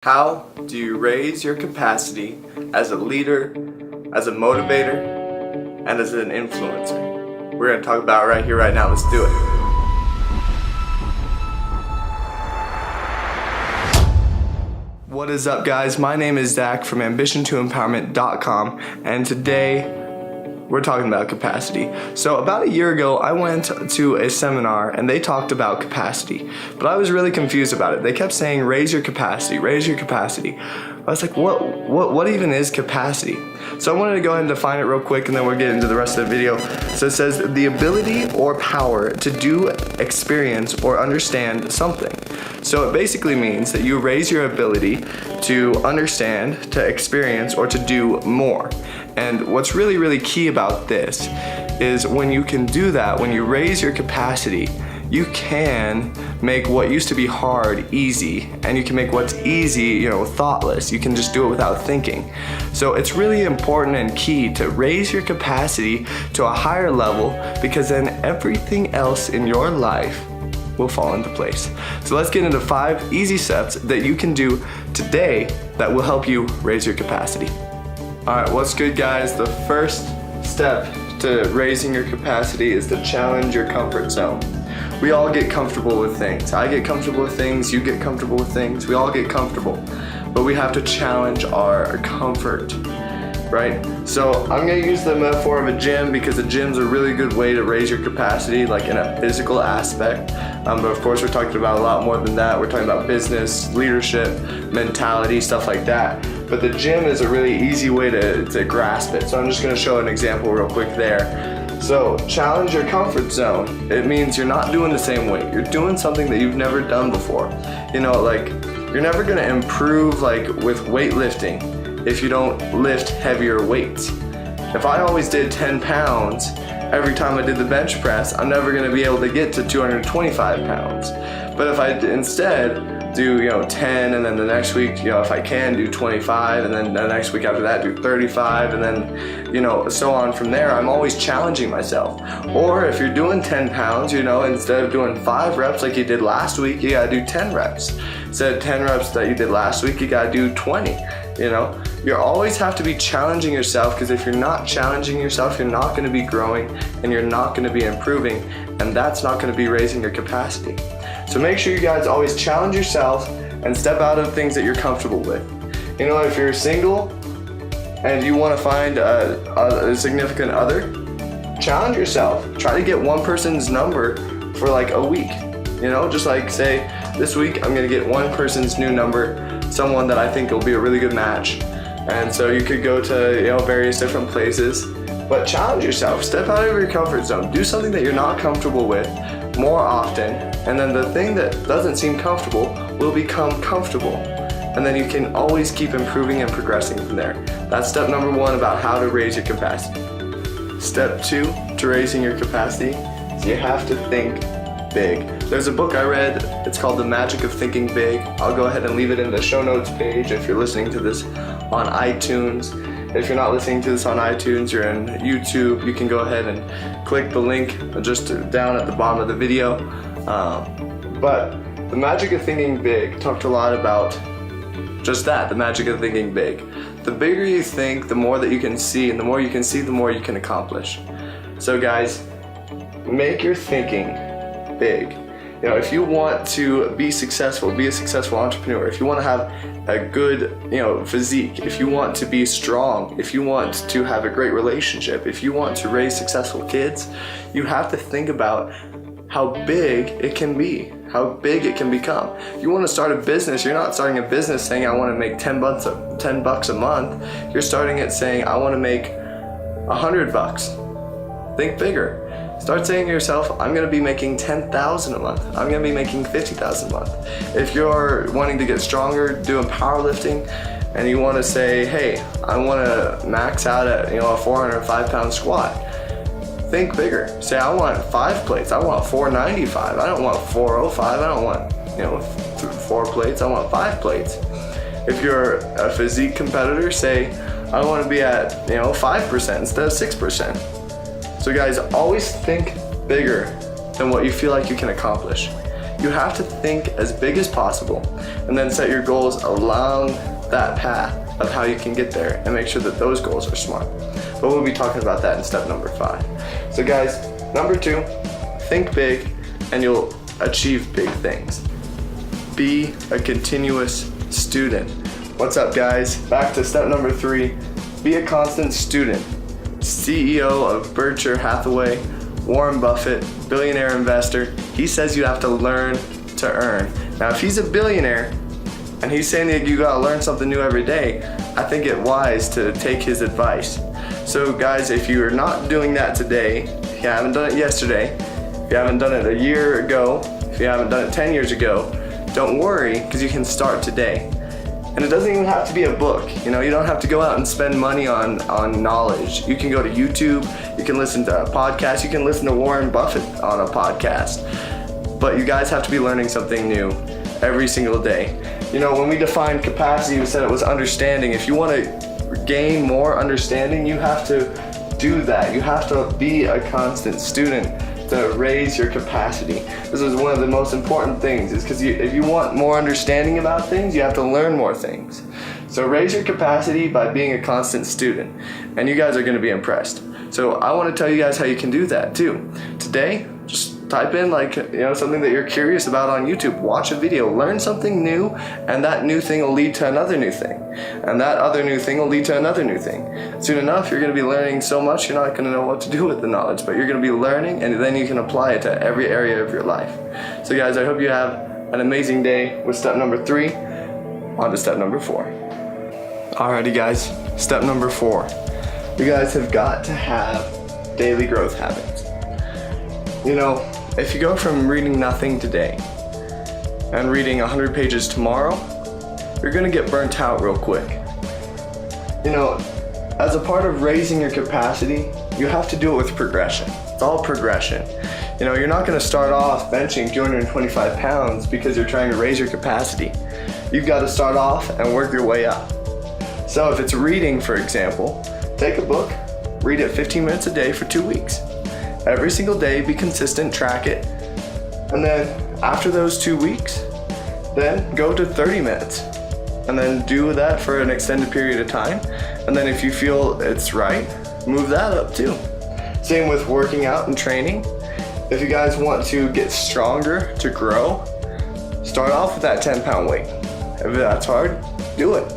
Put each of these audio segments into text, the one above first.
How do you raise your capacity as a leader, as a motivator, and as an influencer? We're going to talk about it right here, right now. Let's do it. What is up, guys? My name is Zach from ambition2empowerment.com, and today we're talking about capacity. So about a year ago, I went to a seminar and they talked about capacity, but I was really confused about it. They kept saying, raise your capacity, raise your capacity. I was like, what even is capacity? So I wanted to go ahead and define it real quick and then we'll get into the rest of the video. So it says the ability or power to do, experience, or understand something. So it basically means that you raise your ability to understand, to experience, or to do more. And what's really, really key about this is when you can do that, when you raise your capacity, you can make what used to be hard easy, and you can make what's easy, thoughtless. You can just do it without thinking. So it's really important and key to raise your capacity to a higher level, because then everything else in your life will fall into place. So let's get into 5 easy steps that you can do today that will help you raise your capacity. Alright, what's good, guys? The first step to raising your capacity is to challenge your comfort zone. We all get comfortable with things. I get comfortable with things, you get comfortable with things, we all get comfortable. But we have to challenge our comfort, right? So I'm gonna use the metaphor of a gym because a gym's a really good way to raise your capacity, like in a physical aspect. But of course we're talking about a lot more than that. We're talking about business, leadership, mentality, stuff like that. But the gym is a really easy way to grasp it. So I'm just gonna show an example real quick there. So challenge your comfort zone. It means you're not doing the same weight. You're doing something that you've never done before. You're never gonna improve with weightlifting if you don't lift heavier weights. If I always did 10 pounds every time I did the bench press, I'm never gonna be able to get to 225 pounds. But if I instead do 10, and then the next week, if I can, do 25, and then the next week after that do 35, and then so on from there, I'm always challenging myself. Or if you're doing 10 pounds, instead of doing 5 reps like you did last week, you gotta do 10 reps. Instead of 10 reps that you did last week, you gotta do 20. You always have to be challenging yourself, because if you're not challenging yourself, you're not going to be growing and you're not going to be improving, and that's not going to be raising your capacity. So make sure you guys always challenge yourself and step out of things that you're comfortable with. If you're single and you want to find a significant other, challenge yourself. Try to get one person's number for a week. Just say, this week I'm going to get one person's new number, someone that I think will be a really good match. And so you could go to various different places, but challenge yourself. Step out of your comfort zone. Do something that you're not comfortable with more often, and then the thing that doesn't seem comfortable will become comfortable. And then you can always keep improving and progressing from there. That's step number 1 about how to raise your capacity. Step 2 to raising your capacity is you have to think big. There's a book I read, it's called The Magic of Thinking Big. I'll go ahead and leave it in the show notes page if you're listening to this on iTunes. If you're not listening to this on iTunes, you're in YouTube, you can go ahead and click the link just down at the bottom of the video. But The Magic of Thinking Big talked a lot about just that, the magic of thinking big. The bigger you think, the more that you can see, and the more you can see, the more you can accomplish. So guys, make your thinking big. If you want to be successful, be a successful entrepreneur, if you want to have a good, physique, if you want to be strong, if you want to have a great relationship, if you want to raise successful kids, you have to think about how big it can be, how big it can become. If you want to start a business, you're not starting a business saying, I want to make $10 a month. You're starting it saying, I want to make $100. Think bigger. Start saying to yourself, I'm going to be making $10,000 a month. I'm going to be making $50,000 a month. If you're wanting to get stronger, doing powerlifting, and you want to say, hey, I want to max out at a 405 pound squat, think bigger. Say, I want 5 plates. I want 495. I don't want 405. I don't want 4 plates. I want 5 plates. If you're a physique competitor, say, I want to be at 5% instead of 6%. So guys, always think bigger than what you feel like you can accomplish. You have to think as big as possible and then set your goals along that path of how you can get there and make sure that those goals are smart. But we'll be talking about that in step number 5. So guys, number 2, think big and you'll achieve big things. Be a continuous student. What's up guys? Back to step number 3, be a constant student. CEO of Berkshire Hathaway, Warren Buffett, billionaire investor, he says you have to learn to earn. Now if he's a billionaire and he's saying that you gotta learn something new every day, I think it wise to take his advice. So guys, if you're not doing that today, if you haven't done it yesterday, if you haven't done it a year ago, if you haven't done it 10 years ago, don't worry, because you can start today. And it doesn't even have to be a book. You don't have to go out and spend money on knowledge. You can go to YouTube, you can listen to a podcast, you can listen to Warren Buffett on a podcast. But you guys have to be learning something new every single day. When we defined capacity, we said it was understanding. If you want to gain more understanding, you have to do that. You have to be a constant student to raise your capacity. This is one of the most important things, is because if you want more understanding about things, you have to learn more things. So raise your capacity by being a constant student, and you guys are going to be impressed. So I want to tell you guys how you can do that too. Today, just type in something that you're curious about on YouTube, watch a video, learn something new, and that new thing will lead to another new thing. And that other new thing will lead to another new thing. Soon enough, you're going to be learning so much, you're not going to know what to do with the knowledge, but you're going to be learning, and then you can apply it to every area of your life. So guys, I hope you have an amazing day with step number 3. On to step number 4. Alrighty guys, step number 4. You guys have got to have daily growth habits. If you go from reading nothing today and reading 100 pages tomorrow, you're going to get burnt out real quick. As a part of raising your capacity, you have to do it with progression. It's all progression. You're not going to start off benching 225 pounds because you're trying to raise your capacity. You've got to start off and work your way up. So if it's reading, for example, take a book, read it 15 minutes a day for 2 weeks. Every single day, be consistent, track it, and then after those 2 weeks, then go to 30 minutes, and then do that for an extended period of time, and then if you feel it's right, move that up too. Same with working out and training. If you guys want to get stronger, to grow, start off with that 10-pound weight. If that's hard, do it.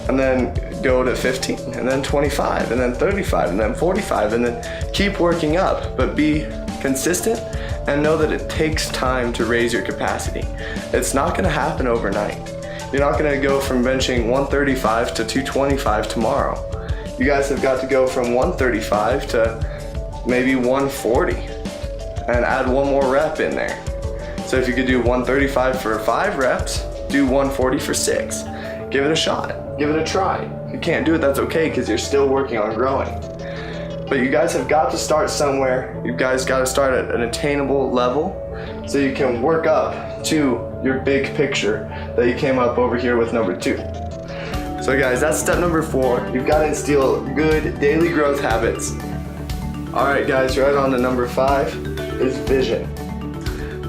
And then go to 15, and then 25, and then 35, and then 45, and then keep working up, but be consistent and know that it takes time to raise your capacity. It's not going to happen overnight. You're not going to go from benching 135 to 225 tomorrow. You guys have got to go from 135 to maybe 140 and add one more rep in there. So if you could do 135 for 5 reps, do 140 for 6. Give it a shot. Give it a try. If you can't do it, that's okay, because you're still working on growing. But you guys have got to start somewhere. You guys got to start at an attainable level so you can work up to your big picture that you came up over here with number 2. So guys, that's step number 4. You've got to instill good daily growth habits. Alright guys, right on to number 5 is vision.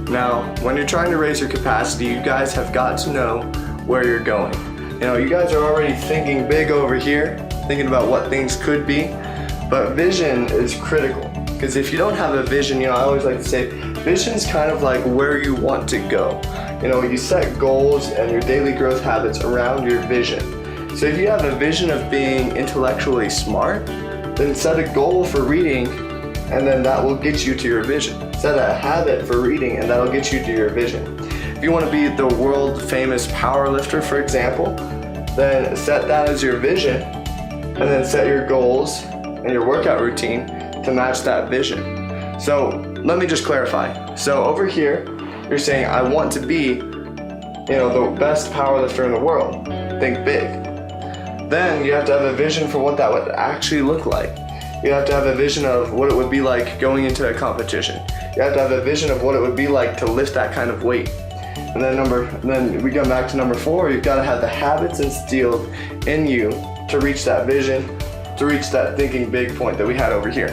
Now, when you're trying to raise your capacity, you guys have got to know where you're going. You guys are already thinking big over here, thinking about what things could be, but vision is critical. Because if you don't have a vision, I always like to say, vision's kind of like where you want to go. You set goals and your daily growth habits around your vision. So if you have a vision of being intellectually smart, then set a goal for reading, and then that will get you to your vision. Set a habit for reading, and that'll get you to your vision. If you want to be the world famous power lifter, for example, then set that as your vision, and then set your goals and your workout routine to match that vision. So let me just clarify. So over here, you're saying, I want to be, the best power lifter in the world. Think big. Then you have to have a vision for what that would actually look like. You have to have a vision of what it would be like going into a competition. You have to have a vision of what it would be like to lift that kind of weight. And then we come back to number 4, you've got to have the habits instilled in you to reach that vision, to reach that thinking big point that we had over here.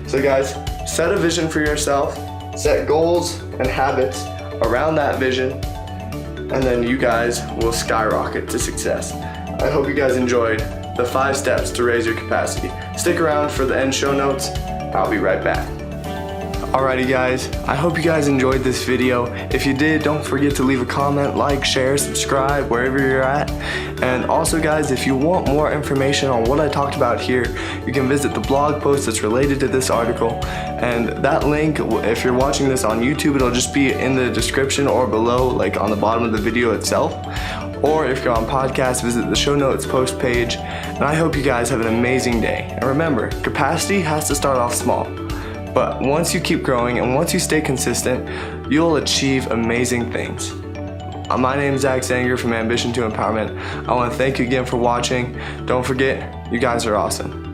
So guys, set a vision for yourself, set goals and habits around that vision, and then you guys will skyrocket to success. I hope you guys enjoyed the 5 steps to raise your capacity. Stick around for the end show notes. I'll be right back. Alrighty guys, I hope you guys enjoyed this video. If you did, don't forget to leave a comment, like, share, subscribe, wherever you're at. And also guys, if you want more information on what I talked about here, you can visit the blog post that's related to this article. And that link, if you're watching this on YouTube, it'll just be in the description or below, like on the bottom of the video itself. Or if you're on podcast, visit the show notes post page. And I hope you guys have an amazing day. And remember, capacity has to start off small. But once you keep growing and once you stay consistent, you'll achieve amazing things. My name is Zach Zanger from Ambition to Empowerment. I want to thank you again for watching. Don't forget, you guys are awesome.